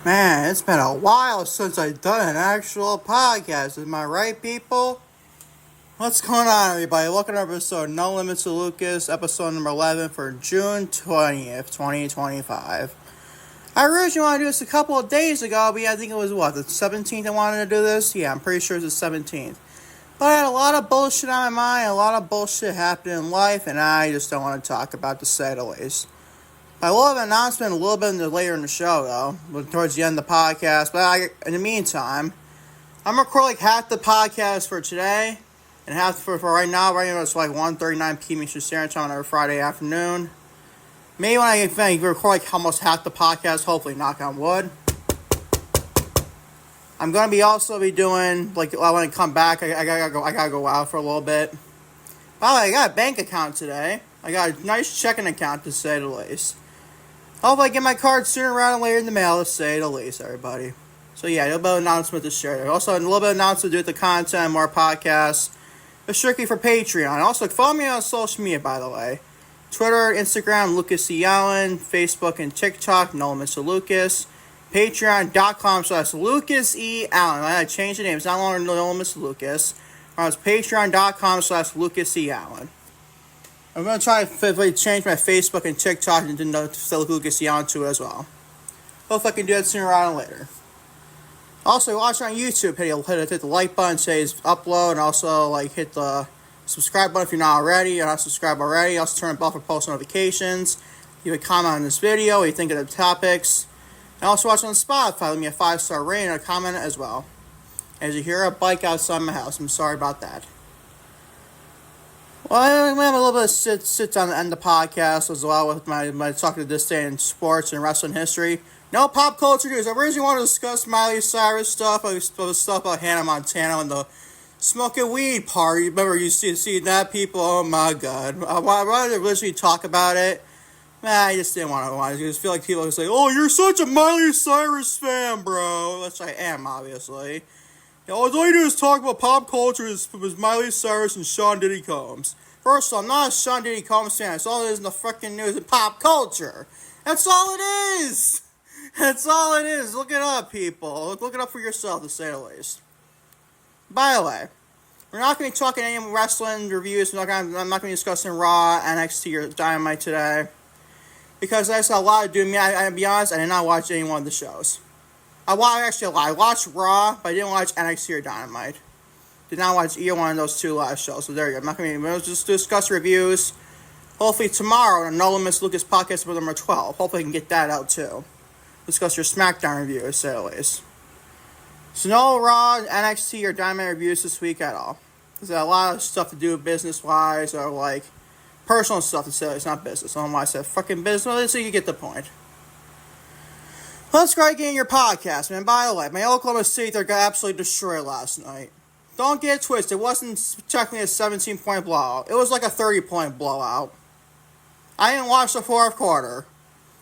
Man, it's been a while since I've done an actual podcast. Am I right, people? What's going on, everybody? Welcome to episode No Limits to Lucas, episode number 11 for June 20th, 2025. I originally wanted to do this a couple of days ago, but I think it was, the 17th I wanted to do this? Yeah, I'm pretty sure it's the 17th. But I had a lot of bullshit on my mind, a lot of bullshit happening in life, and I just don't want to talk about to say the least. I will have an announcement a little bit later in the show, though, towards the end of the podcast. But in the meantime, I'm going to record like half the podcast for today, and half for right now. Right now, it's like 1:39 p.m. Eastern Standard Time on every Friday afternoon. Maybe when I record like almost half the podcast, hopefully, knock on wood. I'm going to be doing, when I come back, I gotta go out for a little bit. By the way, I got a bank account today. I got a nice checking account, to say the least. Hopefully I get my card sooner rather than later in the mail, to say the least, everybody. So yeah, a little bit of announcement to share. Also, a little bit of announcement to do with the content, more podcasts. It's strictly for Patreon. Also, follow me on social media, by the way. Twitter, Instagram, Lucas E. Allen. Facebook and TikTok, No Limits to Lucas. Patreon.com/Lucas E. Allen. I had to change the name. It's not longer No Limits to Lucas. It's Patreon.com/Lucas E. Allen. I'm going to try to change my Facebook and TikTok and to Lucas E. Allen too as well. Hope I can do that sooner rather than later. Also, watch on YouTube. Hit the like button, says upload, and also hit the subscribe button if you're not already. You're not subscribed already. Also, turn the bell for post notifications. Leave a comment on this video. What you think of the topics. And also watch on Spotify. Leave me a 5-star rating and a comment as well. As you hear a bike outside my house, I'm sorry about that. Well, I'm going to have a little bit of sit down at the end of the podcast as well with my talking to this day in sports and wrestling history. No pop culture news. I originally wanted to discuss Miley Cyrus stuff, stuff about Hannah Montana and the smoking weed party. Remember, you see that, people? Oh my god. I wanted to originally talk about it. I just didn't want to. I just feel like people would say, "Oh, you're such a Miley Cyrus fan, bro." Which I am, obviously. All you do is talk about pop culture was Miley Cyrus and Sean Diddy Combs. First of all, I'm not a Sean Diddy Combs fan. That's all it is in the freaking news and pop culture. That's all it is. That's all it is. Look it up, people. Look it up for yourself, to say the least. By the way, we're not going to be talking any wrestling reviews. I'm not going to be discussing Raw, NXT, or Dynamite today. Because that's a lot to do. I'll be honest, I did not watch any one of the shows. I watched Raw, but I didn't watch NXT or Dynamite. Did not watch either one of those two last shows. So there you go. I'm not going to just discuss reviews. Hopefully tomorrow on No Limits Lucas podcast number 12. Hopefully I can get that out too. Discuss your SmackDown review, to say the least. So no Raw, NXT, or Dynamite reviews this week at all. There's a lot of stuff to do business-wise or personal stuff to say. It's not business. I don't know why I said fucking business. Well, so you get the point. Let's go ahead and get in your podcast, man. By the way, my Oklahoma City, they got absolutely destroyed last night. Don't get it twisted. It wasn't technically a 17-point blowout. It was like a 30-point blowout. I didn't watch the fourth quarter.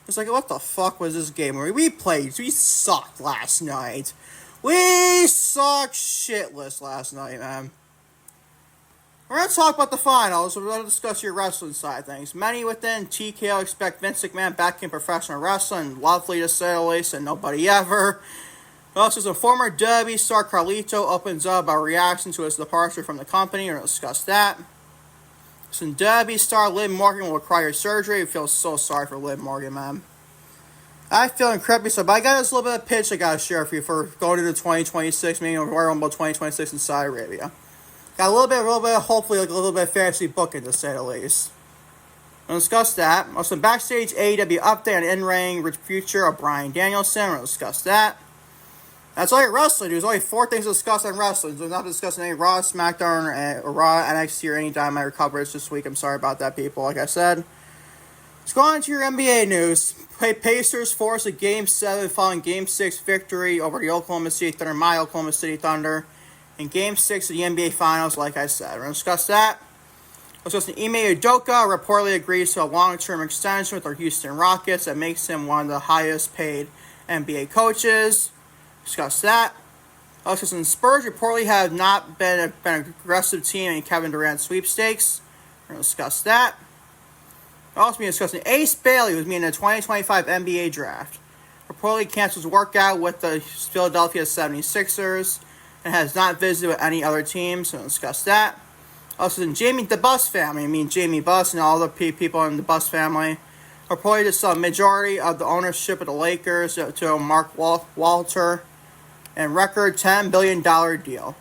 It's what the fuck was this game? We sucked last night. We sucked shitless last night, man. We're going to talk about the finals. We're going to discuss your wrestling side of things. Many within TKO expect Vince McMahon back in professional wrestling. Lovely to say the least, and nobody ever. Also, some former WWE star Carlito opens up about reaction to his departure from the company. We're going to discuss that. Some WWE star Liv Morgan will require surgery. I feel so sorry for Liv Morgan, man. I feel incredibly sorry, but I got this little bit of pitch I got to share for you for going into 2026, meaning Royal Rumble 2026 in Saudi Arabia. Got a little bit, hopefully, a little bit of fantasy booking, to say the least. We'll discuss that. Also, Backstage AEW update on in-ring future of Bryan Danielson. We'll discuss that. That's all your wrestling. There's only 4 things to discuss on wrestling. So we're not discussing any Raw, SmackDown, or Raw, NXT, or any Dynamite coverage this week. I'm sorry about that, people. Like I said. Let's go on to your NBA news. Pacers force a Game 7 following Game 6 victory over the Oklahoma City Thunder, my Oklahoma City Thunder. In Game 6 of the NBA Finals, like I said. We're going to discuss that. Let's discuss Ime Udoka reportedly agrees to a long-term extension with our Houston Rockets that makes him one of the highest-paid NBA coaches. Discuss that. Also, the Spurs reportedly have not been an aggressive team in Kevin Durant sweepstakes. We're going to discuss that. We'll also be discussing Ace Bailey with me in the 2025 NBA draft. reportedly canceled his workout with the Philadelphia 76ers and has not visited with any other teams, so we'll discuss that. Also, Jamie, the Buss family, Jamie Buss and all the people in the Buss family, reportedly to sell a majority of the ownership of the Lakers to Mark Walter and record $10 billion deal.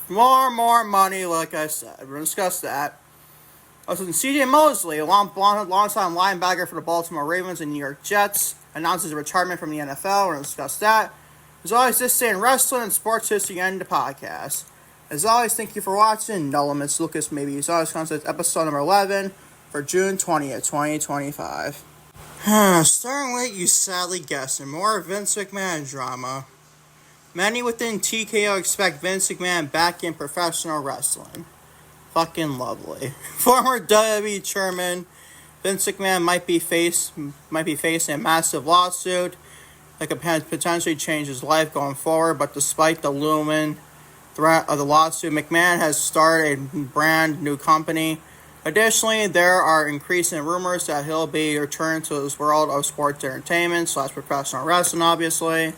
More money, like I said. We're going to discuss that. Also, C.J. Mosley, a long-time linebacker for the Baltimore Ravens and New York Jets, announces his retirement from the NFL. We're going to discuss that. As always, this day in wrestling and sports history and the podcast. As always, thank you for watching. No Limits Lucas, maybe as always, concept episode number 11 for June 20th, 2025. Starting with, you sadly guessing, more Vince McMahon drama. Many within TKO expect Vince McMahon back in professional wrestling. Fucking lovely. Former WWE chairman Vince McMahon might be facing a massive lawsuit that could potentially change his life going forward, but despite the looming threat of the lawsuit, McMahon has started a brand new company. Additionally, there are increasing rumors that he'll be returning to his world of sports entertainment / professional wrestling, obviously.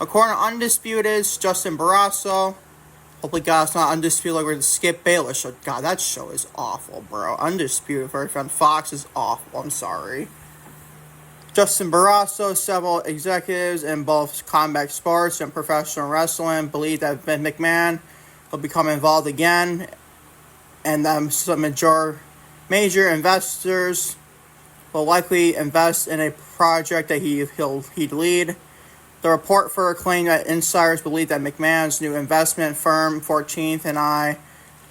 According to Undisputed, Justin Barrasso, hopefully God, it's not Undisputed like we're going to Skip Bayless show. God, that show is awful, bro. Undisputed on Fox is awful. I'm sorry. Justin Barrasso, several executives in both combat sports and professional wrestling believe that Vince McMahon will become involved again, and some major investors will likely invest in a project that he'd lead. The report further claimed that insiders believe that McMahon's new investment firm, 14th and I,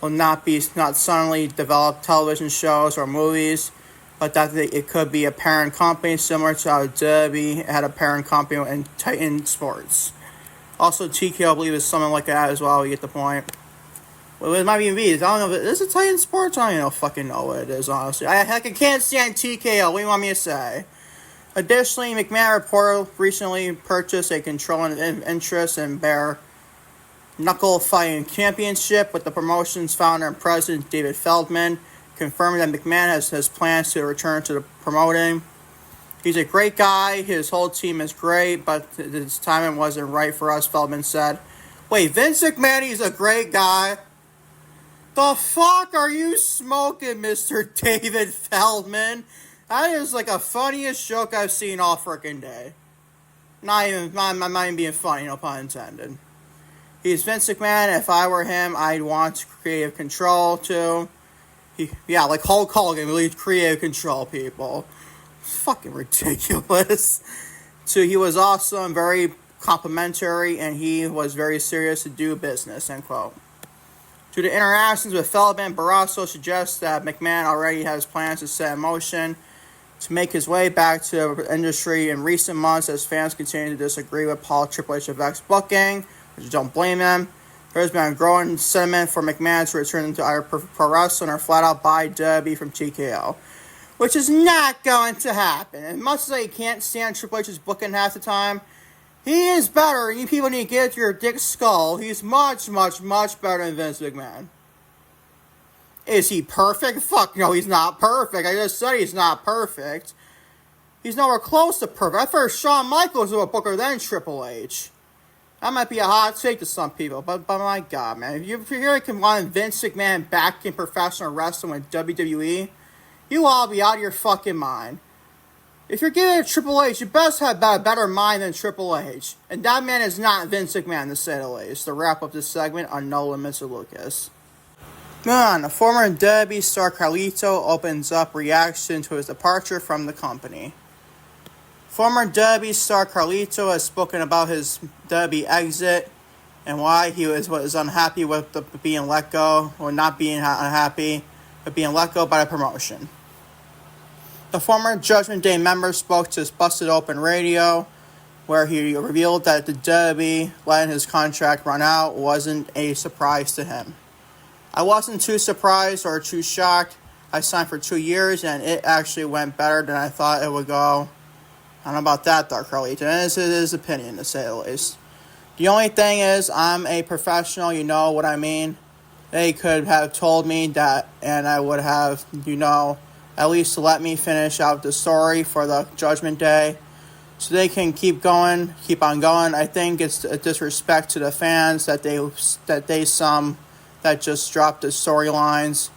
will not suddenly develop television shows or movies, but that it could be a parent company similar to how WWE had a parent company in Titan Sports. Also, TKO, I believe, is something like that as well. You get the point. Well, it might even be. I don't know if it is a Titan Sports. I don't even fucking know what it is, honestly. I can't stand TKO. What do you want me to say? Additionally, McMahon reportedly recently purchased a controlling interest in Bare Knuckle Fighting Championship, with the promotion's founder and president, David Feldman, confirming that McMahon has plans to return to the promoting. He's a great guy. His whole team is great, but his timing wasn't right for us, Feldman said. Wait, Vince McMahon, he's a great guy? The fuck are you smoking, Mr. David Feldman? That is like the funniest joke I've seen all frickin' day. I'm not even being funny, no pun intended. He's Vince McMahon. If I were him, I'd want creative control too. Like Hulk Hogan, really creative control, people. Fucking ridiculous. He was awesome, very complimentary, and he was very serious to do business, end quote. Due to interactions with Feldman, Barrasso suggests that McMahon already has plans to set in motion to make his way back to the industry in recent months as fans continue to disagree with Paul Triple H of X booking, which don't blame them. There has been a growing sentiment for McMahon to return to either pro wrestling or flat out buy WWE from TKO, which is not going to happen. As much as I can't stand Triple H's booking half the time, he is better. You people need to get to your dick skull. He's much, much, much better than Vince McMahon. Is he perfect? Fuck no, he's not perfect. I just said he's not perfect. He's nowhere close to perfect. I first Shawn Michaels was a booker than Triple H. That might be a hot take to some people, but my God, man. If you're here to want Vince McMahon back in professional wrestling with WWE, you all be out of your fucking mind. If you're giving it Triple H, you best have a better mind than Triple H. And that man is not Vince McMahon, to say the least. To wrap up this segment on No Limits with Lucas. The former WWE star Carlito opens up reaction to his departure from the company. Former WWE star Carlito has spoken about his WWE exit and why he was unhappy with being let go, or not being unhappy, but being let go by the promotion. The former Judgment Day member spoke to Busted Open Radio, where he revealed that the WWE letting his contract run out wasn't a surprise to him. I wasn't too surprised or too shocked. I signed for 2 years, and it actually went better than I thought it would go. I don't know about that, though, Carlito. And it's his opinion, to say the least. The only thing is, I'm a professional, you know what I mean? They could have told me that, and I would have, at least let me finish out the story for the Judgment Day. so they can keep on going. I think it's a disrespect to the fans that that just dropped the storylines,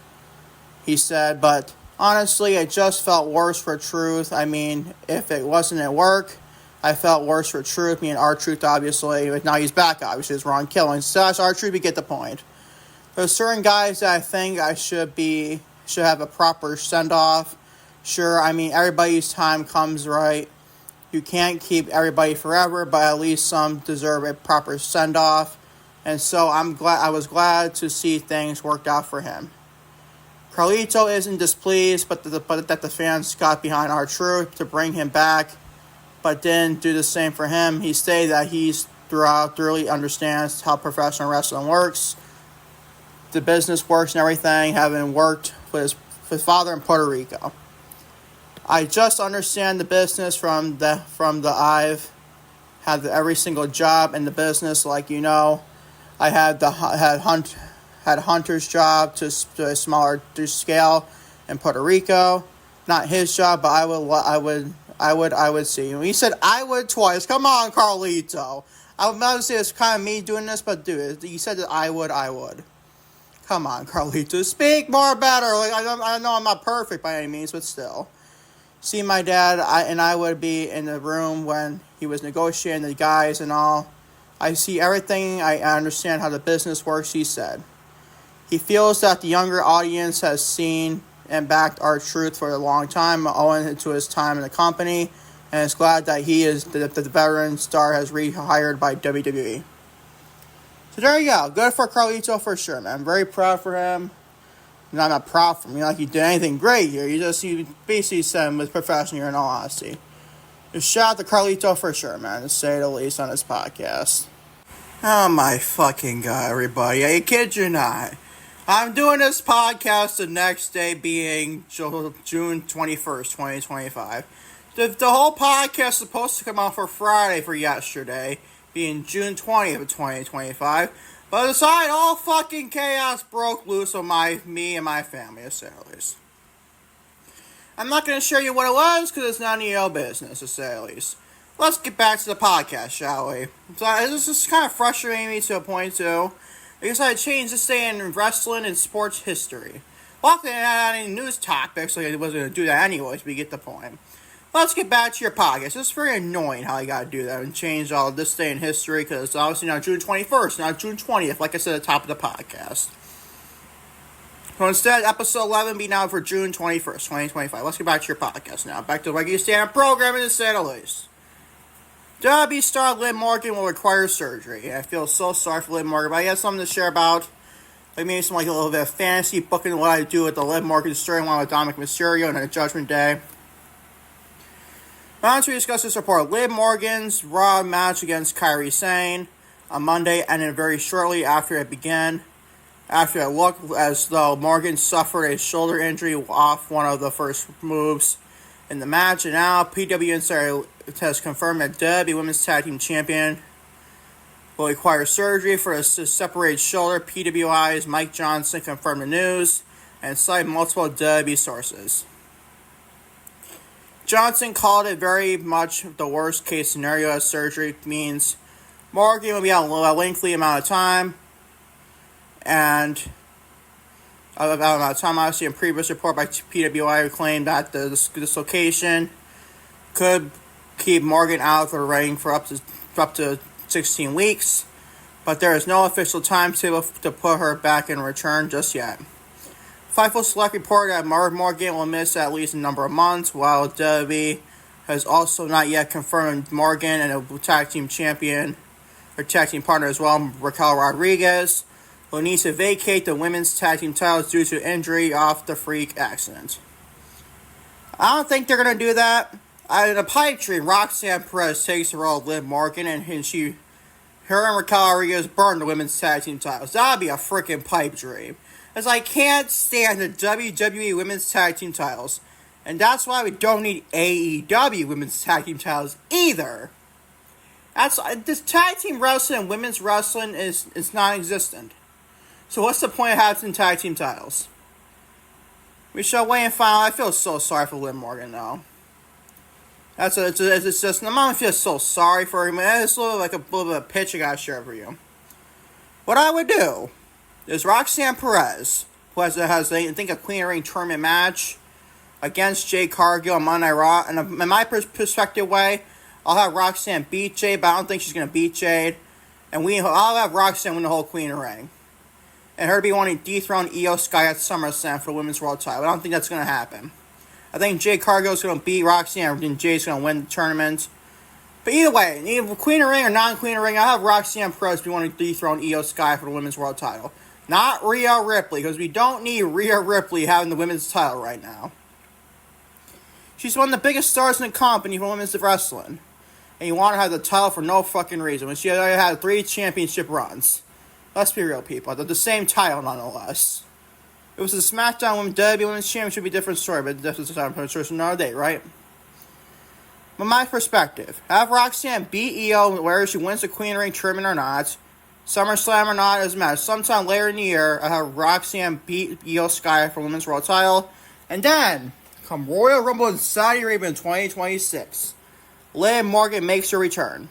he said. But honestly, it just felt worse for Truth. I mean, if it wasn't at work, I felt worse for Truth. Me and R-Truth, obviously. But now he's back, obviously. It's Ron Killing. So that's R-Truth, we get the point. There's certain guys that I think I should have a proper send-off. Sure, I mean, everybody's time comes, right? You can't keep everybody forever, but at least some deserve a proper send-off. And so I was glad to see things worked out for him. Carlito isn't displeased, but that the fans got behind R-Truth to bring him back, but didn't do the same for him. He stated that he thoroughly understands how professional wrestling works, the business works and everything, having worked with his father in Puerto Rico. I just understand the business from the I've had every single job in the business, like you know. I had Hunter's job to a smaller scale in Puerto Rico. Not his job, but I would see. He said I would twice. Come on, Carlito. I would not say it's kind of me doing this, but dude, he said that I would. Come on, Carlito. Speak more better. Like I know I'm not perfect by any means, but still. See my dad, I would be in the room when he was negotiating the guys and all. I see everything. I understand how the business works, he said. He feels that the younger audience has seen and backed R-Truth for a long time, owing to his time in the company, and is glad that the veteran star has rehired by WWE. So there you go. Good for Carlito for sure, man. I'm very proud for him. I'm not proud for him. Like he did anything great here. You basically said him with professional here, in all honesty. Just shout out to Carlito for sure, man, to say the least on this podcast. Oh my fucking god, everybody. I kid you not. I'm doing this podcast the next day being June 21st, 2025. The whole podcast is supposed to come out for Friday for yesterday, being June 20th of 2025. But aside, all fucking chaos broke loose on me and my family, to say the least. I'm not going to show you what it was, because it's none of your business, to say the least. Let's get back to the podcast, shall we? So, this is kind of frustrating me to a point, too. Because I changed to stay in wrestling and sports history. Luckily, I didn't have any news topics, so I wasn't going to do that anyways, but you get the point. Let's get back to your podcast. It's very annoying how you got to do that and change all of this day in history, because it's obviously now June 21st, not June 20th, like I said at the top of the podcast. So instead, episode 11 be now for June 21st, 2025. Let's get back to your podcast now. Back to the regular standard programming, to say the least. WWE star Liv Morgan will require surgery. I feel so sorry for Liv Morgan, but I have something to share about. Like maybe some a little bit of fantasy booking what I do with the Liv Morgan storyline with Dominic Mysterio and a Judgment Day. Now to discuss this report, Liv Morgan's Raw match against Kairi Sane on Monday ended very shortly after it began. After it looked as though Morgan suffered a shoulder injury off one of the first moves in the match, and now PW Insider has confirmed that WWE Women's Tag Team Champion will require surgery for a separated shoulder. PWI's Mike Johnson confirmed the news and cited multiple WWE sources. Johnson called it very much the worst case scenario, as surgery means Morgan will be out a lengthy amount of time. And about a time, obviously, in previous report by PWI claimed that the dislocation could keep Morgan out of the ring for up to 16 weeks, but there is no official timetable to put her back in return just yet. Fightful Select reported that Morgan will miss at least a number of months, while WWE has also not yet confirmed Morgan and a tag team champion, or tag team partner as well, Raquel Rodriguez, will need to vacate the women's tag team titles due to injury off the freak accident. I don't think they're going to do that. In a pipe dream, Roxanne Perez takes the role of Liv Morgan, and her and Raquel Rodriguez burn the women's tag team titles. That'd be a freaking pipe dream. As I can't stand the WWE women's tag team titles. And that's why we don't need AEW women's tag team titles either. This tag team wrestling and women's wrestling is non-existent. So what's the point of having tag team titles? We shall wait and find out. I feel so sorry for Liv Morgan, though. It's just, my mom feels so sorry for him. It's a little bit of pitch I gotta share for you. What I would do is Roxanne Perez, who has I think, a Queen of the Ring tournament match against Jade Cargill on Monday Night Raw. And in my perspective way, I'll have Roxanne beat Jade, but I don't think she's going to beat Jade. And I'll have Roxanne win the whole Queen of the Ring. And her be wanting to dethrone Io Sky at SummerSlam for the Women's World title. I don't think that's going to happen. I think Jade Cargill is going to beat Roxanne, and Jade's going to win the tournament. But either way, either Queen of the Ring or non-Queen of the Ring, I'll have Roxanne Perez be wanting to dethrone Io Sky for the Women's World title. Not Rhea Ripley, because we don't need Rhea Ripley having the women's title right now. She's one of the biggest stars in the company for women's wrestling. And you want to have the title for no fucking reason. When she already had 3 championship runs. Let's be real, people. They're the same title, nonetheless. If it was the SmackDown WWE Women's Championship, it would be a different story. But that's a time for another day, right? From my perspective, have Roxanne beat Io, whether she wins the Queen of the Ring tournament or not. SummerSlam or not, it doesn't matter. Sometime later in the year, I have Roxanne beat Io Sky for Women's World title. And then, come Royal Rumble in Saudi Arabia in 2026, Liv Morgan makes her return.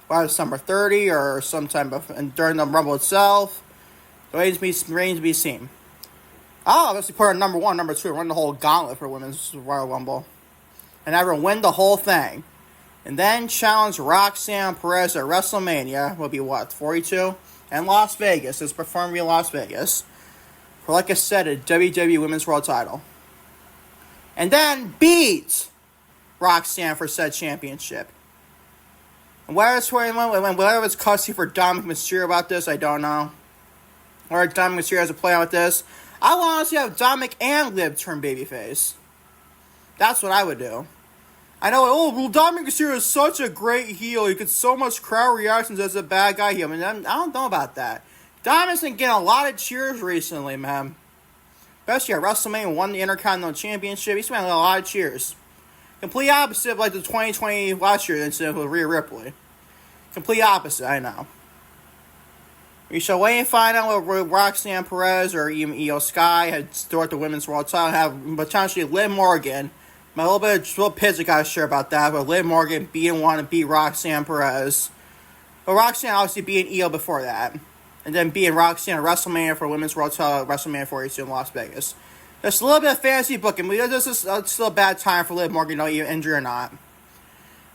Whether it's December 30 or sometime during the Rumble itself, the remains to be seen. I'll obviously put her number 1, number 2, run the whole gauntlet for Women's Royal Rumble. And have her win the whole thing. And then challenge Roxanne Perez at WrestleMania, will be what, 42? And Las Vegas, it's performed in Las Vegas. For, like I said, a WWE Women's World title. And then beat Roxanne for said championship. And whether it's cussy for Dominic Mysterio about this, I don't know. Or Dominic Mysterio has a play on with this. I would honestly have Dominic and Liv turn babyface. That's what I would do. I know, Dominic Mysterio is such a great heel. He gets so much crowd reactions as a bad guy heel. I mean, I don't know about that. Dominic's been getting a lot of cheers recently, man. Especially at WrestleMania, won the Intercontinental Championship. He's been getting a lot of cheers. Complete opposite of like the 2020 last year incident with Rhea Ripley. Complete opposite, I know. We shall wait and find out what Roxanne Perez or even Io Sky had start the Women's World title and have potentially Liv Morgan. My little pitch I gotta share about that, but Liv Morgan want to beat Roxanne Perez. But Roxanne obviously beating Io before that. And then beating Roxanne at WrestleMania for Women's World title at WrestleMania 42 in Las Vegas. Just a little bit of fantasy booking, but this is still a bad time for Liv Morgan, even injury or not.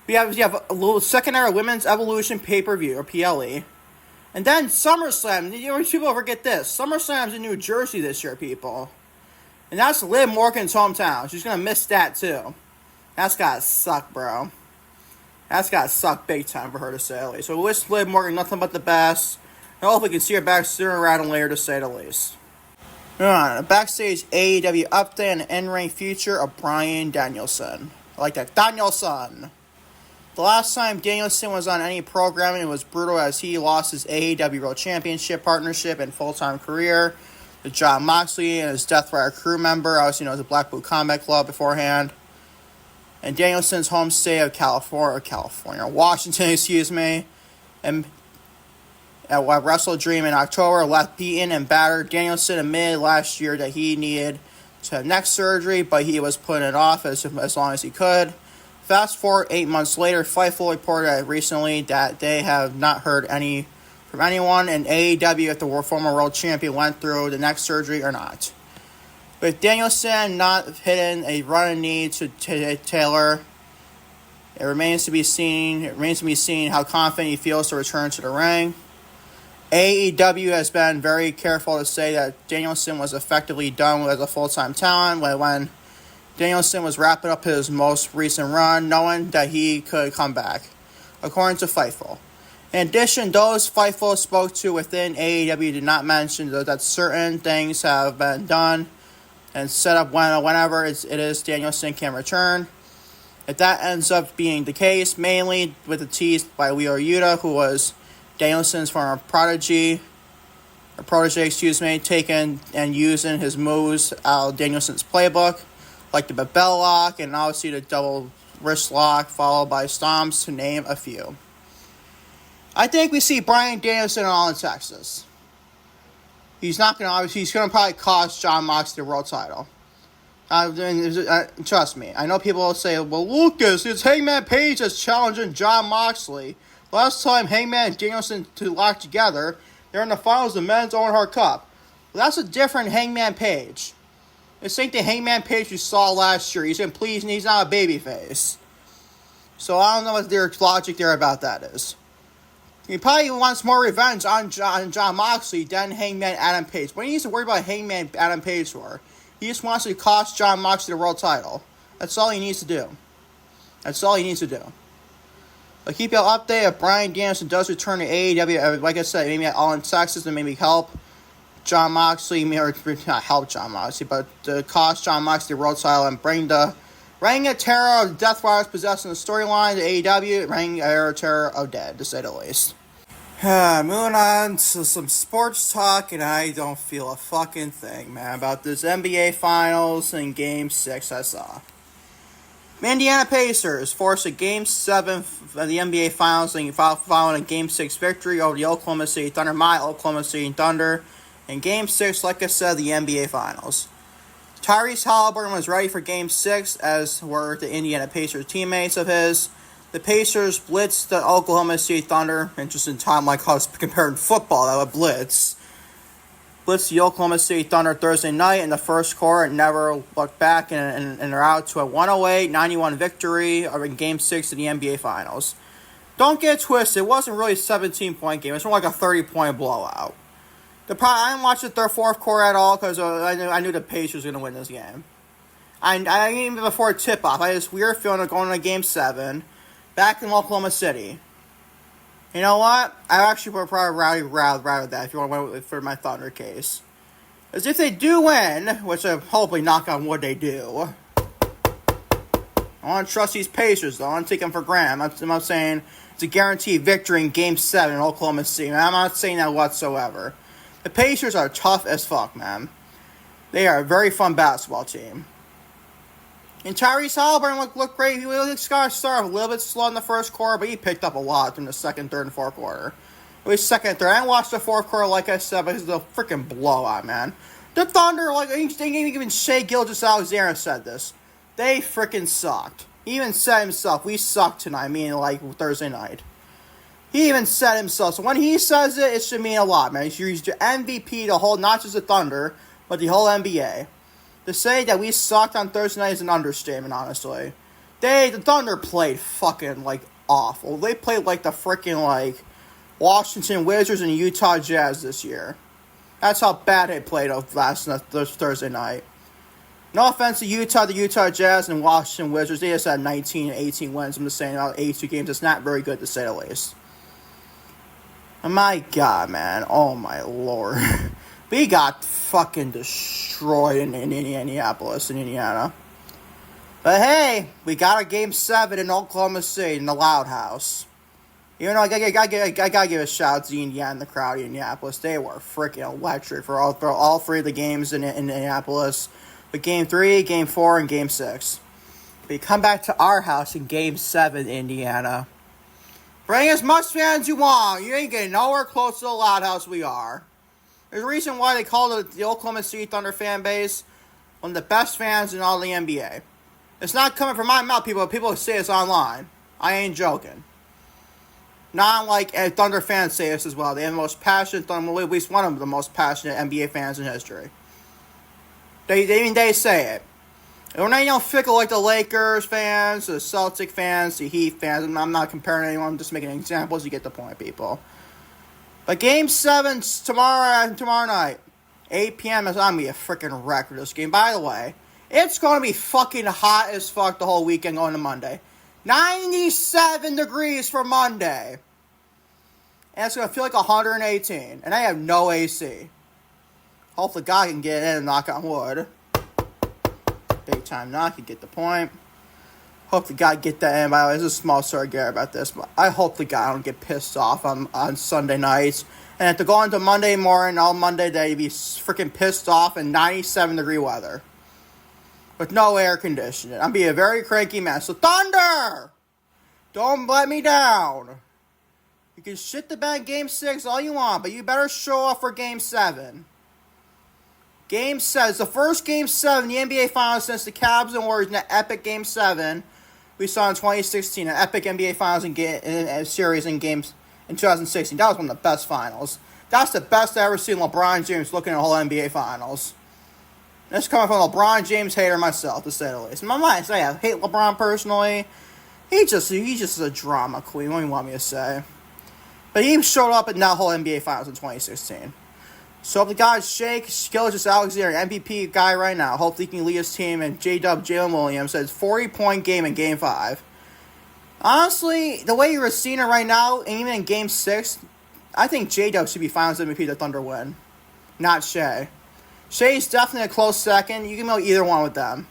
We have a little secondary Women's Evolution pay-per-view, or PLE. And then SummerSlam. People forget this. SummerSlam's in New Jersey this year, people. And that's Liv Morgan's hometown. She's going to miss that, too. That's got to suck, bro. That's got to suck big time for her, to say the least. So we wish Liv Morgan nothing but the best. And hopefully we can see her back sooner rather than later, to say the least. Alright, a Backstage AEW update and an in-ring future of Bryan Danielson. I like that. Danielson. The last time Danielson was on any programming, it was brutal as he lost his AEW World Championship partnership and full-time career to Jon Moxley and his Death Rider crew member, obviously known as the Black Boot Combat Club beforehand. And Danielson's home state of Washington, and at Wrestle Dream in October, left beaten and battered. Danielson admitted last year that he needed to have neck surgery, but he was putting it off as long as he could. Fast forward 8 months later, Fightful reported recently that they have not heard any from anyone in AEW if the former world champion went through the neck surgery or not. With Danielson not hitting a running knee to Taylor, it remains to be seen how confident he feels to return to the ring. AEW has been very careful to say that Danielson was effectively done as a full-time talent when Danielson was wrapping up his most recent run, knowing that he could come back, according to Fightful. In addition, those Fightful spoke to within AEW did not mention that certain things have been done and set up whenever it is Danielson can return. If that ends up being the case, mainly with the tease by Ime Udoka, who was Danielson's former protege, taking and using his moves out of Danielson's playbook, like the bell lock and obviously the double wrist lock, followed by stomps, to name a few. I think we see Bryan Danielson all in Texas. He's going to probably cost Jon Moxley the world title. Trust me. I know people will say, well, Lucas, it's Hangman Page that's challenging Jon Moxley. Last time Hangman and Danielson locked together, they were in the finals of the Men's Owen Hart Cup. Well, that's a different Hangman Page. This ain't the Hangman Page we saw last year. He's not a babyface. So I don't know what their logic there about that is. He probably wants more revenge on Jon Moxley than Hangman Adam Page. What he needs to worry about Hangman Adam Page for? He just wants to cost Jon Moxley the world title. That's all he needs to do. But keep you updated if Bryan Danielson does return to AEW. Like I said, maybe at All in Texas and maybe help Jon Moxley, or not help Jon Moxley, but to cost Jon Moxley the world title and bring the Reign of Terror of Death Riders possessing the storyline to AEW, Reign of Terror of Dead, to say the least. Moving on to some sports talk, and I don't feel a fucking thing, man, about this NBA Finals and Game 6 I saw. Indiana Pacers forced a Game 7 of the NBA Finals following a Game 6 victory over the Oklahoma City Thunder, my Oklahoma City Thunder. In Game 6, like I said, the NBA Finals. Tyrese Halliburton was ready for Game 6, as were the Indiana Pacers teammates of his. The Pacers blitzed the Oklahoma City Thunder. Interesting time, like how it's compared to football, that would blitz. Blitzed the Oklahoma City Thunder Thursday night in the first quarter and never looked back, and they're out to a 108-91 victory in Game 6 of the NBA Finals. Don't get twisted, it wasn't really a 17-point game. It was more like a 30-point blowout. I didn't watch the fourth quarter at all because I knew the Pacers were going to win this game. I even before tip-off, I had this weird feeling of going to Game 7 back in Oklahoma City. You know what? I actually would probably rather that if you want to win for my Thunder case. As if they do win, which I hopefully knock on wood they do. I want to trust these Pacers, though. I want to take them for granted. I'm not saying it's a guaranteed victory in Game 7 in Oklahoma City. I'm not saying that whatsoever. The Pacers are tough as fuck, man. They are a very fun basketball team. And Tyrese Halliburton looked great. He really started off a little bit slow in the first quarter, but he picked up a lot in the second, third, and fourth quarter. It was second and third. I didn't watch the fourth quarter, like I said, but it was a freaking blowout, man. The Thunder, even Shai Gilgeous-Alexander said this. They freaking sucked. He even said himself, we sucked tonight, meaning Thursday night. He even said himself. So when he says it, it should mean a lot, man. He's the MVP, the whole, not just the Thunder, but the whole NBA. To say that we sucked on Thursday night is an understatement, honestly. The Thunder played fucking, awful. They played like the freaking, Washington Wizards and Utah Jazz this year. That's how bad they played last Thursday night. No offense to Utah, the Utah Jazz and Washington Wizards. They just had 19 and 18 wins. I'm just saying, out of 82 games, it's not very good to say the least. My God, man. Oh, my Lord. We got fucking destroyed in Indianapolis, in Indiana. But hey, we got a Game 7 in Oklahoma City in the Loud House. You know, I gotta give a shout out to Indiana and the crowd in Indianapolis. They were freaking electric for all three of the games in Indianapolis. But Game 3, Game 4, and Game 6. We come back to our house in Game 7, Indiana. Bring as much fans you want. You ain't getting nowhere close to the Loud House we are. There's a reason why they call it the Oklahoma City Thunder fan base one of the best fans in all the NBA. It's not coming from my mouth, people say it's online. I ain't joking. Not like Thunder fans say this as well. They have the most passionate, at least one of the most passionate NBA fans in history. They say it. They're not fickle like the Lakers fans, the Celtic fans, the Heat fans. I'm not comparing anyone. I'm just making examples. You get the point, people. But Game 7's tomorrow night. 8 p.m. is going to be a freaking wreck for this game. By the way, it's going to be fucking hot as fuck the whole weekend going to Monday. 97 degrees for Monday. And it's going to feel like 118. And I have no AC. Hopefully God can get in and knock on wood. Big time knock, you get the point. Hopefully God get that in. By the way, there's a small story about this, but I hope the guy don't get pissed off on Sunday nights. And if to go into Monday morning, all Monday day, you'd be freaking pissed off in 97 degree weather. With no air conditioning. I'm being a very cranky man. So Thunder! Don't let me down. You can shit the bed Game 6 all you want, but you better show up for Game 7. Game 7. It's the first Game 7 in the NBA Finals since the Cavs and Warriors in that epic Game 7 we saw in 2016. An epic NBA Finals in series in 2016. That was one of the best finals. That's the best I've ever seen LeBron James looking at the whole NBA Finals. This is coming from a LeBron James hater myself, to say the least. In my mind, I hate LeBron personally. He's just a drama queen. What do you want me to say? But he showed up in that whole NBA Finals in 2016. So if the guys Shake, Gilgeous Alexander, MVP guy right now, hopefully he can lead his team, and J-Dub Jalen Williams says 40-point game in Game 5. Honestly, the way you're seeing it right now, and even in Game 6, I think J-Dub should be Finals MVP the Thunder win. Not Shea. Shea's definitely a close second. You can go either one with them.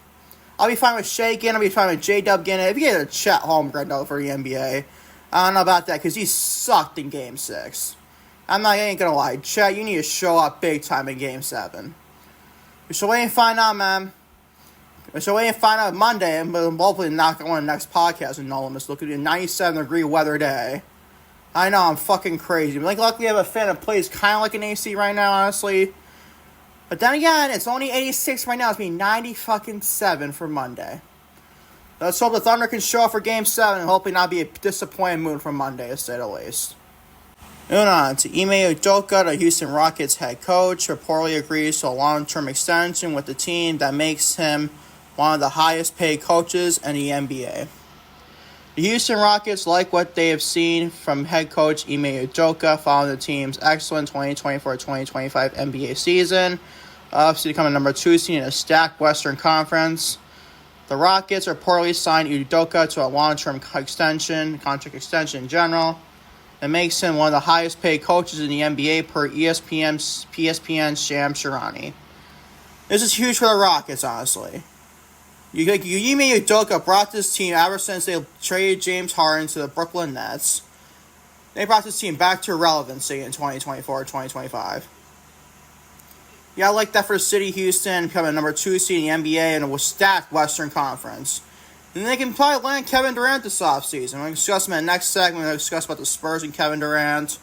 I'll be fine with Shea again. I'll be fine with J-Dub getting it. If you get a Chet Holmgren though for the NBA, I don't know about that because he sucked in Game 6. I ain't gonna lie. Chet, you need to show up big time in Game 7. We should wait and find out, man. We should wait and find out Monday, and hopefully not go on the next podcast in Nolan. It's looking at a 97-degree weather day. I know, I'm fucking crazy. But luckily, I have a fan that plays kind of like an AC right now, honestly. But then again, it's only 86 right now. It's going to be 97 for Monday. Let's hope the Thunder can show up for Game 7 and hopefully not be a disappointing mood for Monday, to say the least. Moving on to Ime Udoka, the Houston Rockets head coach, reportedly agrees to a long-term extension with the team that makes him one of the highest-paid coaches in the NBA. The Houston Rockets like what they have seen from head coach Ime Udoka following the team's excellent 2024-2025 NBA season, obviously becoming number 2 seed in a stacked Western Conference. The Rockets reportedly signed Udoka to a long-term contract extension in general, that makes him one of the highest-paid coaches in the NBA per ESPN's Shams Charania. This is huge for the Rockets, honestly. Ime Udoka brought this team ever since they traded James Harden to the Brooklyn Nets. They brought this team back to relevancy in 2024-2025. Yeah, I like that for City Houston, becoming number 2 seed in the NBA in a stacked Western Conference. And they can probably land Kevin Durant this offseason. We're going to discuss him in the next segment. We're going to discuss about the Spurs and Kevin Durant.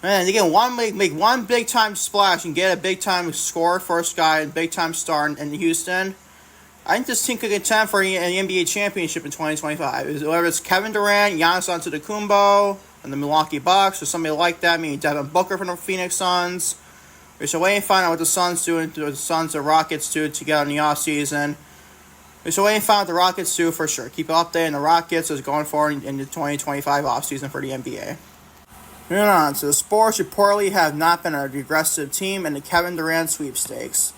Man, they can make one big-time splash and get a big-time scorer, first guy, and big-time star in Houston. I think this team could contend for an NBA championship in 2025. Whether it's Kevin Durant, Giannis Antetokounmpo, and the Milwaukee Bucks, or somebody like that, meaning Devin Booker from the Phoenix Suns. We should wait and find out what the Suns do, and the Rockets do together in the offseason. We should wait and find out what the Rockets do for sure. Keep updating the Rockets as going forward in the 2025 offseason for the NBA. Moving on, so the Spurs reportedly have not been an aggressive team in the Kevin Durant sweepstakes.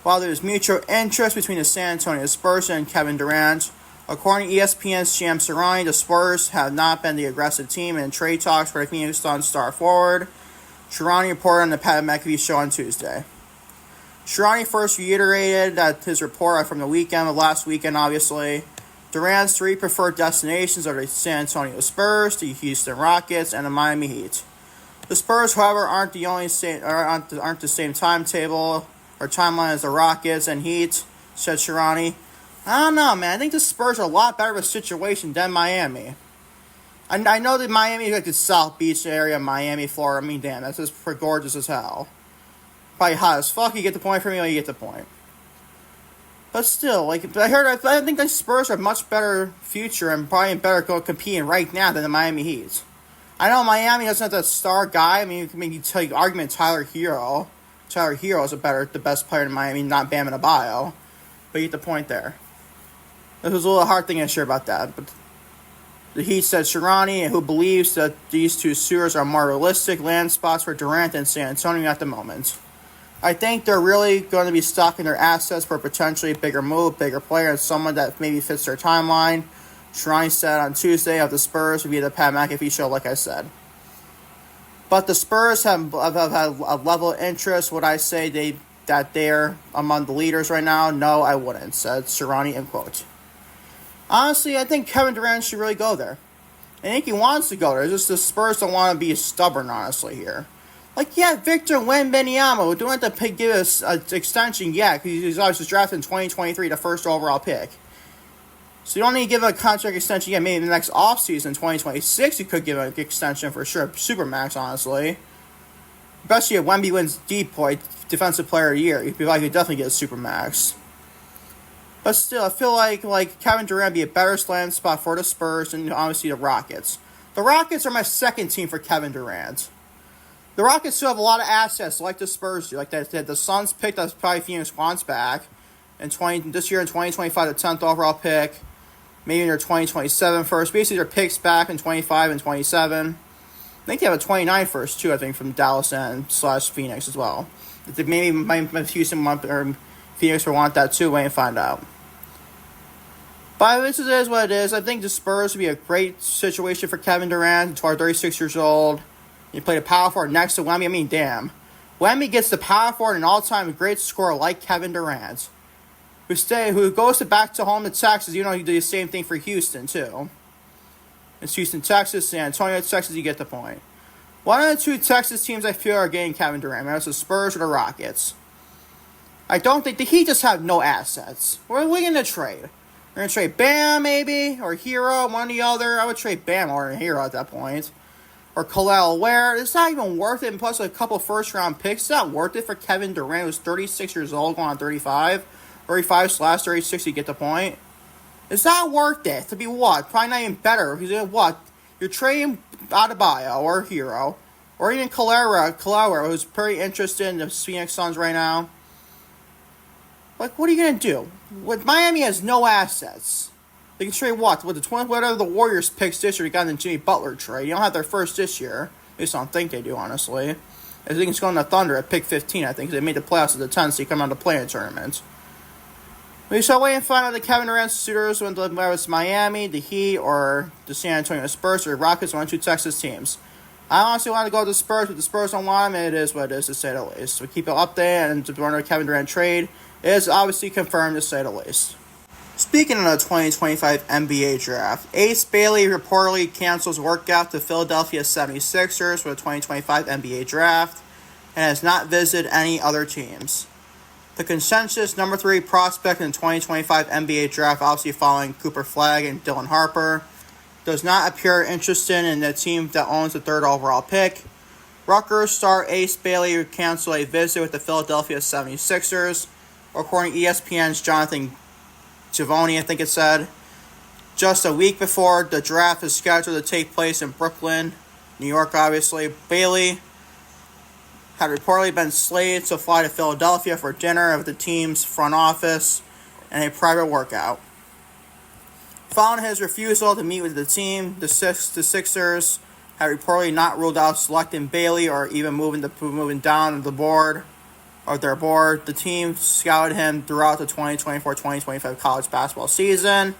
While there is mutual interest between the San Antonio Spurs and Kevin Durant, according to ESPN's Shams Charania, the Spurs have not been the aggressive team in trade talks for the Phoenix Suns star forward. Charania reported on the Pat McAfee show on Tuesday. Charania first reiterated that his report from the weekend of last weekend, obviously. Durant's 3 preferred destinations are the San Antonio Spurs, the Houston Rockets, and the Miami Heat. The Spurs, however, aren't the same timetable or timeline as the Rockets and Heat, said Charania. I don't know, man. I think the Spurs are a lot better of a situation than Miami. I know that Miami is like the South Beach area, Miami, Florida. I mean, damn, that's just gorgeous as hell. Probably hot as fuck. You get the point for me, or you get the point. But still, I think the Spurs have a much better future and probably better competing right now than the Miami Heat. I know Miami doesn't have that star guy. I mean, you can take argument Tyler Hero. Tyler Hero is the best player in Miami, not Bam Adebayo. But you get the point there. This was a little hard thing to share about that. But the Heat said Charania, who believes that these two suitors are more realistic land spots for Durant and San Antonio at the moment. I think they're really going to be stocking their assets for a potentially bigger move, bigger player, and someone that maybe fits their timeline. Charania said on Tuesday of the Spurs via the Pat McAfee show, like I said. But the Spurs have had a level of interest. Would I say that they're among the leaders right now? No, I wouldn't, said Charania, end quote. Honestly, I think Kevin Durant should really go there. I think he wants to go there. It's just the Spurs don't want to be stubborn, honestly, here. Victor Wembanyama, we don't have to give us an extension yet, because he's obviously drafted in 2023, the first overall pick. So you don't need to give him a contract extension yet. Maybe in the next offseason, 2026, you could give him an extension for sure. Supermax, honestly. Especially if Wemby wins Defensive Player of the Year, he could definitely get a Supermax. But still, I feel like Kevin Durant would be a better landing spot for the Spurs and obviously the Rockets. The Rockets are my second team for Kevin Durant. The Rockets still have a lot of assets like the Spurs do. Like the Suns picked us probably Phoenix wants back. This year in 2025, the 10th overall pick. Maybe in their 2027 first. Basically, their picks back in 25 and 27. I think they have a 29 first, too, I think, from Dallas and / Phoenix as well. Maybe Houston or Phoenix will want that, too. Wait and find out. But this is what it is. I think the Spurs would be a great situation for Kevin Durant, 36 years old. You play the power forward next to Wemby. I mean, damn. Wemby gets the power forward and all-time great scorer like Kevin Durant, who goes back to home to Texas. You know, you do the same thing for Houston, too. It's Houston, Texas, San Antonio, Texas. You get the point. One of the two Texas teams I feel are getting Kevin Durant. It's the Spurs or the Rockets. I don't think the Heat just have no assets. We're going to trade. We're going to trade Bam, maybe, or Hero, one or the other. I would trade Bam or Hero at that point. Or Khalil Ware. It's not even worth it. And plus a couple first-round picks. It's not worth it for Kevin Durant, who's 36 years old, going on 35. 35/36, you get the point. It's not worth it. To be what? Probably not even better. Because what? You're trading Adebayo or Hero. Or even Khalil, who's pretty interested in the Phoenix Suns right now. Like, what are you going to do? Miami has no assets. They can trade what? With whatever the Warriors picks this year, you got in the Jimmy Butler trade. You don't have their first this year. At least I don't think they do, honestly. I think it's going to Thunder at pick 15, I think. They made the playoffs at the 10, so you come out to play in a tournament. We shall wait and find out the Kevin Durant suitors whether it's Miami, the Heat, or the San Antonio Spurs, or the Rockets, one or two Texas teams. I honestly want to go to the Spurs, but the Spurs don't want him, and it is what it is, to say the least. So we keep it up there, and to run a Kevin Durant trade is obviously confirmed, to say the least. Speaking of the 2025 NBA Draft, Ace Bailey reportedly cancels workout to Philadelphia 76ers for the 2025 NBA Draft and has not visited any other teams. The consensus number 3 prospect in the 2025 NBA Draft, obviously following Cooper Flagg and Dylan Harper, does not appear interested in the team that owns the 3rd overall pick. Rutgers star Ace Bailey canceled a visit with the Philadelphia 76ers, according to ESPN's Jonathan Givony, I think it said. Just a week before the draft is scheduled to take place in Brooklyn, New York, obviously, Bailey had reportedly been slated to fly to Philadelphia for dinner with the team's front office and a private workout. Following his refusal to meet with the team, the Sixers had reportedly not ruled out selecting Bailey or even moving down the board. Their board. The team scouted him throughout the 2024-2025 college basketball season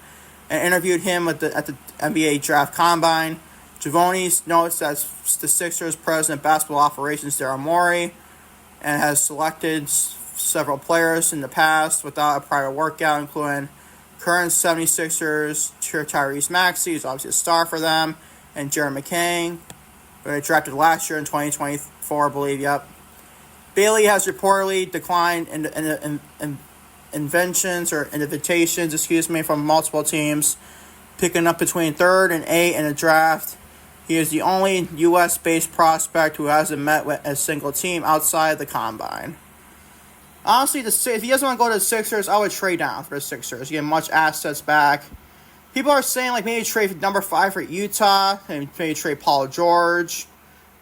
and interviewed him at the NBA Draft Combine. Givony notes that the Sixers president of basketball operations, Daryl Morey, and has selected several players in the past without a private workout, including current 76ers Tyrese Maxey, who's obviously a star for them, and Jared McCain, who they drafted last year in 2024, I believe, yep. Bailey has reportedly declined invitations from multiple teams, picking up between 3rd and 8th in the draft. He is the only U.S.-based prospect who hasn't met with a single team outside the Combine. Honestly, if he doesn't want to go to the Sixers, I would trade down for the Sixers. Get much assets back. People are saying maybe trade number 5 for Utah, and maybe trade Paul George.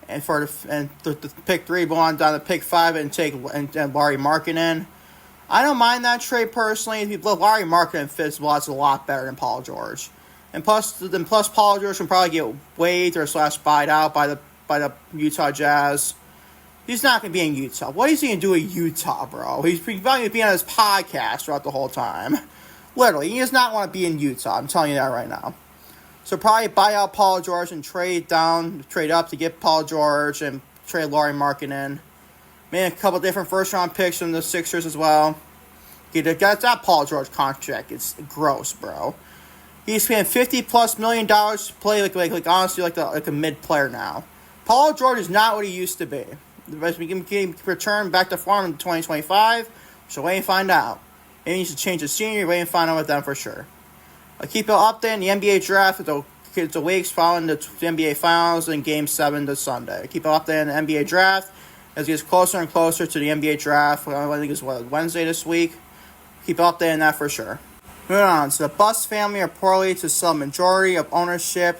And the pick 3 belong down to pick 5 and take and Larry Markkinen. I don't mind that trade personally. Larry Markkinen fits lots a lot better than Paul George, and plus Paul George can probably get waived or / out by the Utah Jazz. He's not going to be in Utah. What is he going to do in Utah, bro? He's probably going to be on his podcast throughout the whole time. Literally, he does not want to be in Utah. I'm telling you that right now. So probably buy out Paul George and trade up to get Paul George and trade Larry Markkinen. Maybe a couple different first-round picks from the Sixers as well. That Paul George contract is gross, bro. He's paying $50+ million to play honestly like a mid player now. Paul George is not what he used to be. We can return back to form in 2025. So wait and find out. Maybe he should change his senior. Wait and find out with them for sure. I'll keep you updated in the NBA Draft. It's a weeks following the NBA Finals and Game 7 this Sunday. Keep you updated in the NBA Draft. as it gets closer and closer to the NBA draft. I think it's Wednesday this week. Keep updating that for sure. Moving on, so the Buss family reportedly to sell majority of ownership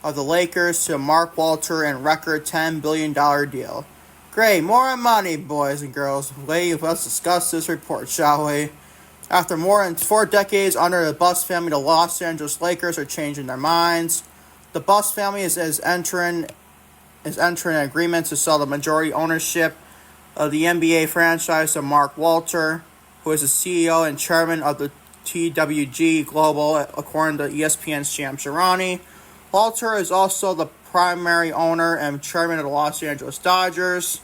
of the Lakers to Mark Walter in record $10 billion deal. Great, more money, boys and girls. Let's discuss this report, shall we? After more than 4 decades under the Buss family, the Los Angeles Lakers are changing their minds. The Buss family is entering an agreement to sell the majority ownership of the NBA franchise to Mark Walter, who is the CEO and chairman of the TWG Global, according to ESPN's Sham Sharani. Walter is also the primary owner and chairman of the Los Angeles Dodgers.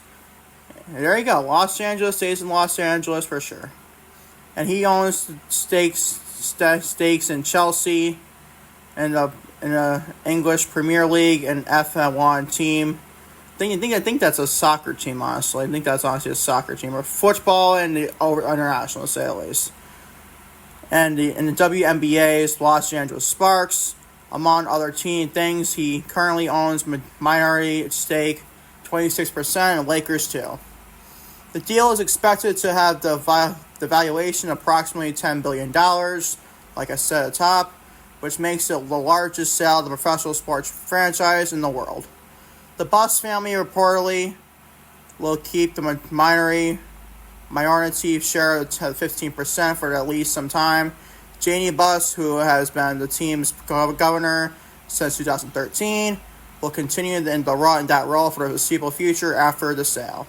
There you go. Los Angeles stays in Los Angeles for sure. And he owns stakes in Chelsea and the English Premier League and F1 team. I think that's a soccer team, honestly. I think that's honestly a soccer team. Or football and the international, to say the least. And in the WNBA's Los Angeles Sparks, among other team things, he currently owns minority stake, 26%, and Lakers too. The deal is expected to have the valuation of approximately $10 billion, like I said at the top, which makes it the largest sale of the professional sports franchise in the world. The Buss family reportedly will keep the minority share of 15% for at least some time. Janie Buss, who has been the team's governor since 2013, will continue in that role for the foreseeable future after the sale.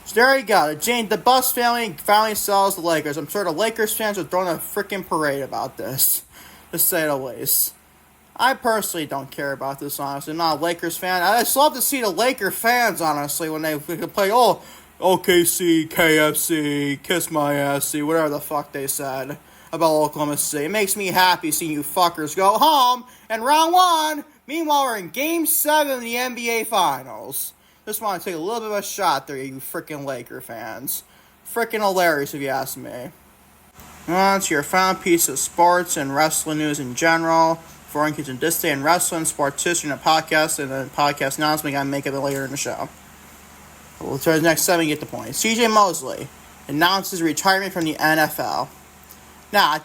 So there you go. The Buss family finally sells the Lakers. I'm sure the Lakers fans are throwing a freaking parade about this, to say the least. I personally don't care about this, honestly. I'm not a Lakers fan. I just love to see the Laker fans, honestly, when they play, OKC, KFC, kiss my ass, whatever the fuck they said about Oklahoma City. It makes me happy seeing you fuckers go home in round 1. Meanwhile, we're in Game 7 of the NBA Finals. Just want to take a little bit of a shot there, you freaking Laker fans. Freaking hilarious, if you ask me. On to your final piece of sports and wrestling news in general. For engaging this day in wrestling, sports history, and a podcast, and a podcast announcement, I make it later in the show. We'll try the next 7 and get the point. CJ Mosley announces retirement from the NFL. Now,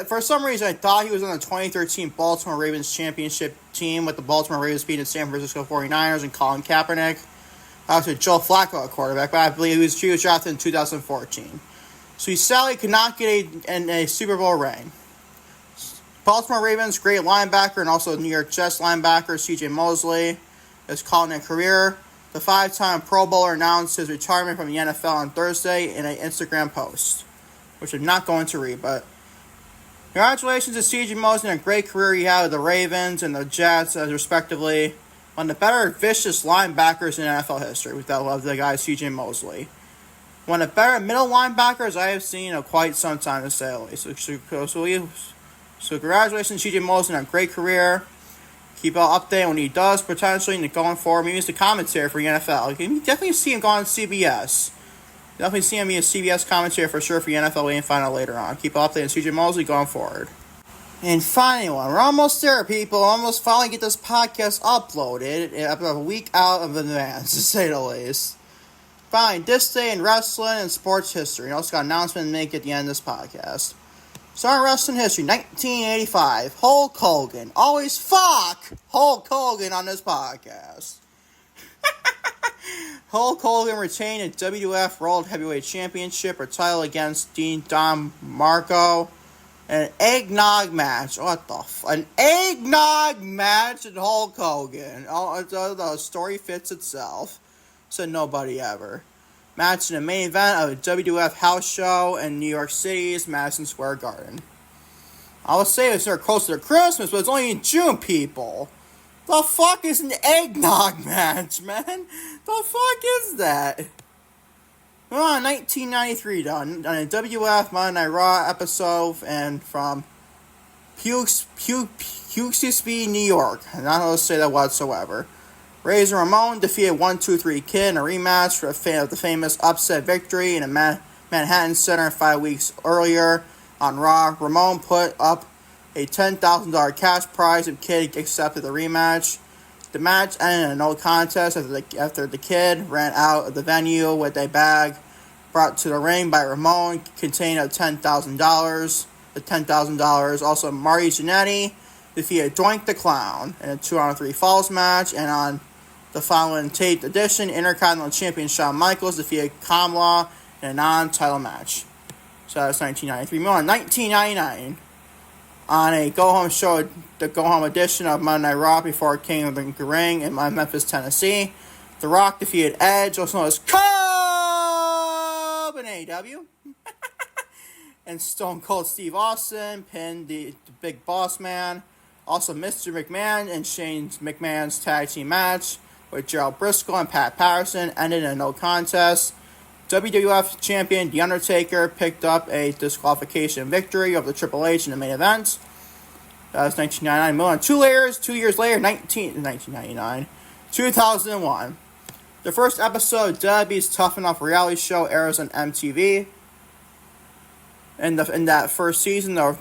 for some reason, I thought he was on the 2013 Baltimore Ravens championship team with the Baltimore Ravens beating the San Francisco 49ers and Colin Kaepernick. Obviously, Joe Flacco, a quarterback, but I believe he was drafted in 2014. So he sadly could not get a Super Bowl ring. Baltimore Ravens great linebacker and also New York Jets linebacker CJ Mosley is calling a career. The 5-time Pro Bowler announced his retirement from the NFL on Thursday in an Instagram post, which I'm not going to read, but congratulations to CJ Mosley on a great career he had with the Ravens and the Jets, respectively. One of the better vicious linebackers in NFL history with the guy CJ Mosley. One of the better middle linebackers I have seen in quite some time, to say the least. So congratulations, CJ Mosley, on a great career. Keep up updated when he does, potentially, going forward. Maybe he's the commentator for the NFL. You can definitely see him go on CBS. Definitely see him be a CBS commentator for sure for the NFL and find out later on. Keep up updated on CJ Mosley going forward. And finally, we're almost there, people. Almost finally get this podcast uploaded about a week out of advance, to say the least. Finally, this day in wrestling and sports history. I also got an announcement to make at the end of this podcast. So in wrestling history, 1985, Hulk Hogan. Always fuck Hulk Hogan on this podcast. Hulk Hogan retained the WWF World Heavyweight Championship or title against Don Marco. An eggnog match. What the An eggnog match at Hulk Hogan. The story fits itself. Said nobody ever. Match in the main event of a WWF house show in New York City's Madison Square Garden. I would say it's closer to Christmas, but it's only in June, people. The fuck is an eggnog match, man? The fuck is that? Well, in 1993, though, on a WWF Monday Night Raw episode, and from Poughkeepsie, New York. I'm not going to say that whatsoever. Razor Ramon defeated 1-2-3 Kid in a rematch for the famous upset victory in a Manhattan Center 5 weeks earlier on Raw. Ramon put up a $10,000 cash prize if Kid accepted the rematch. The match ended in a no contest after the Kid ran out of the venue with a bag brought to the ring by Ramon containing $10,000. The $10,000. Also, Marty Jannetty defeated Doink the Clown in a 2-on-3 falls match. And on the following taped edition, Intercontinental Champion Shawn Michaels defeated Kamala in a non-title match. So that was 1993. Moving on, 1999. On a go-home show, the go-home edition of Monday Night Raw before it came to the ring in Memphis, Tennessee, The Rock defeated Edge, also known as Cobb in AEW. And Stone Cold Steve Austin pinned the Big Boss Man. Also, Mr. McMahon and Shane McMahon's tag team match with Gerald Briscoe and Pat Patterson ended in a no contest. WWF champion The Undertaker picked up a disqualification victory over the Triple H in the main event. That was 1999. Moving on 2 years later, 1999, 2001. The first episode of WWE's Tough Enough reality show airs on MTV. In that first season, the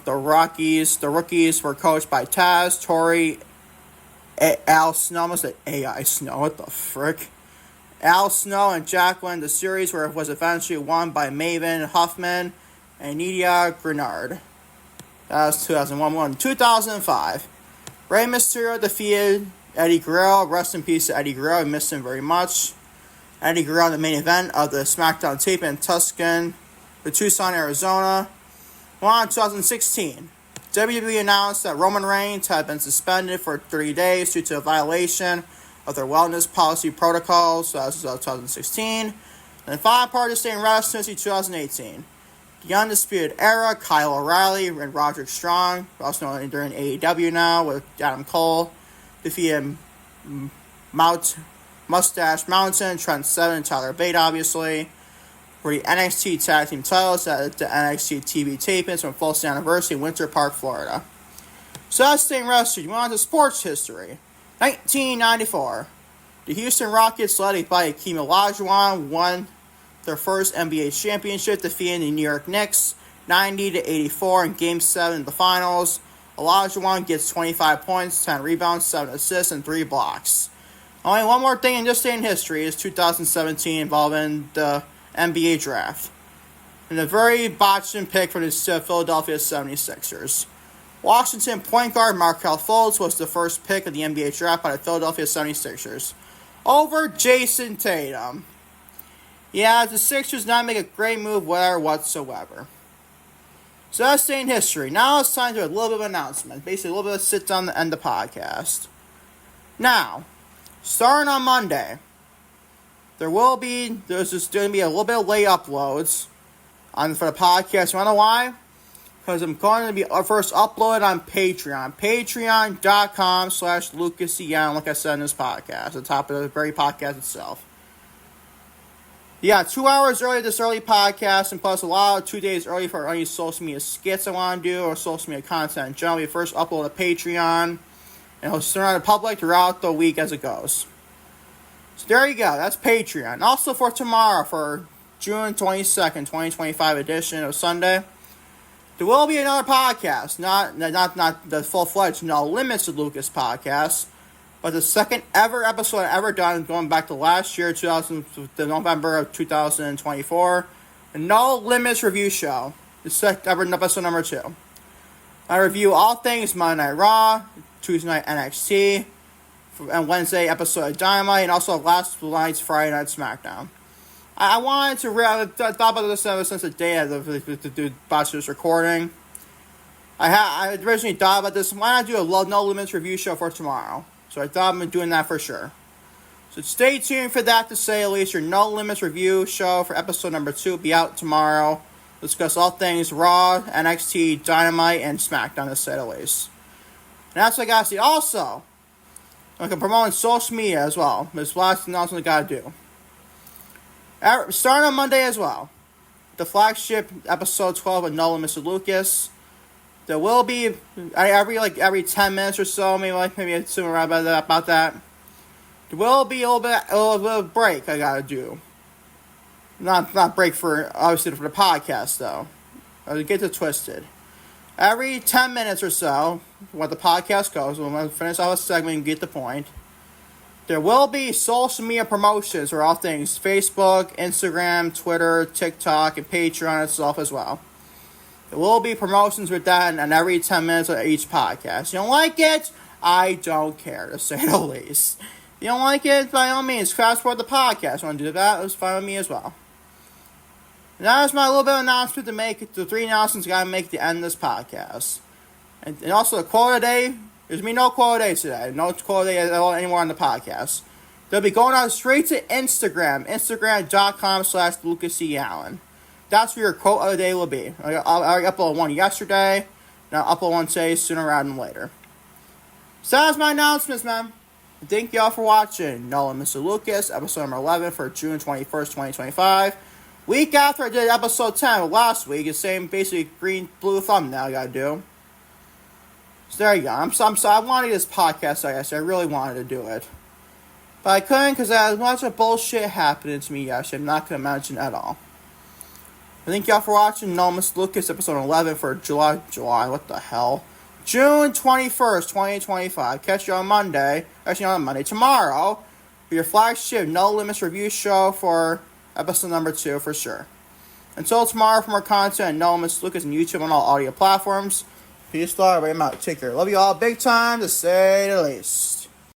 rookies were coached by Taz, Tori, Al Snow. I almost said AI Snow. What the frick? Al Snow and Jacqueline. The series was eventually won by Maven Huffman and Nidia Grenard. That was 2001. 2005. Rey Mysterio defeated Eddie Guerrero. Rest in peace to Eddie Guerrero. I missed him very much. Eddie Guerrero in the main event of the SmackDown tape in Tucson, Arizona. On 2016. WWE announced that Roman Reigns had been suspended for 30 days due to a violation of their wellness policy protocols. So that was 2016. And the final part of staying wrestling since 2018. The Undisputed Era, Kyle O'Reilly and Roderick Strong, also known during AEW now with Adam Cole, defeated Mustache Mountain, Trent Seven, and Tyler Bate, obviously, for the NXT Tag Team titles at the NXT TV tapings from Full Sail Anniversary in Winter Park, Florida. So that's staying wrestling. You want to sports history. 1994. The Houston Rockets, led by Hakeem Olajuwon, won their first NBA championship, defeating the New York Knicks 90-84 in Game 7 of the finals. Olajuwon gets 25 points, 10 rebounds, 7 assists, and 3 blocks. Only one more thing in this day in history is 2017 involving the NBA draft. And a very botched pick for the Philadelphia 76ers. Washington point guard Markelle Fultz was the first pick of the NBA draft by the Philadelphia 76ers over Jason Tatum. Yeah, the Sixers not make a great move there whatsoever. So that's staying history. Now it's time to do a little bit of announcement. Basically, a little bit of sit down to end the podcast. Now, starting on Monday, there's just going to be a little bit of late uploads for the podcast. You want to know why? Because I'm going to be first uploaded on Patreon. Patreon.com/LucasEon, like I said in this podcast, at the top of the very podcast itself. Yeah, 2 hours early this early podcast, and plus a lot of 2 days early for any social media skits I want to do, or social media content in general. We first upload to Patreon, and it'll start out to the public throughout the week as it goes. So there you go, that's Patreon. Also for tomorrow, for June 22nd, 2025 edition of Sunday, there will be another podcast, not the full-fledged No Limits to Lucas podcast, but the second ever episode I've ever done, going back to last year, November of 2024, the No Limits review show, episode number 2. I review all things Monday Night Raw, Tuesday Night NXT, and Wednesday episode of Dynamite, and also last night's Friday Night SmackDown. I wanted to I thought about this ever since the day I do this recording. I originally thought about this. Why not do a No Limits review show for tomorrow? So I thought I'm doing that for sure. So stay tuned for that, to say at least. Your No Limits review show for episode number 2 will be out tomorrow. Discuss all things Raw, NXT, Dynamite, and SmackDown, to say at least. And that's what I got to see. Also, I can promote on social media as well. This last announcement I got to do. Starting on Monday as well, the flagship episode 12 of No Limits to Lucas. There will be every 10 minutes or so, maybe soon around about that. There will be a little bit of break I gotta do. Not break for obviously for the podcast though. I get it twisted. Every 10 minutes or so, what the podcast goes, when I finish off a segment and get the point, There will be social media promotions for all things Facebook, Instagram, Twitter, TikTok, and Patreon itself as well. There will be promotions with that and every 10 minutes of each podcast. You don't like it? I don't care, to say the least. If you don't like it, by all means, fast forward the podcast. You want to do that? It's fine with me as well. And that is my little bit of announcement to make. The 3 announcements I got to make at the end of this podcast. And also the quote of the day. There's going to be no quote of the day today. No quote of the day anymore on the podcast. They'll be going out straight to Instagram. Instagram.com/LucasCAllen. That's where your quote of the day will be. I uploaded one yesterday. Now I'll upload one today, sooner rather than later. So that's my announcements, man. Thank y'all for watching. Nolan, Mr. Lucas, episode number 11 for June 21st, 2025. Week after I did episode 10 last week, the same basically green-blue thumbnail I gotta do. So there you go. I wanted this podcast, like I said. I really wanted to do it. But I couldn't because there was a bunch of bullshit happening to me yesterday. I'm not going to mention at all. Thank y'all for watching. No, Mr. Lucas, episode 11 for July, what the hell? June 21st, 2025. Catch you on Monday. Actually, not on Monday. Tomorrow, for your flagship No Limits review show for episode number 2 for sure. Until tomorrow, for more content, No Limits Lucas and YouTube on all audio platforms. Peace, love, everybody. I'm out. Take care. Love you all big time, to say the least.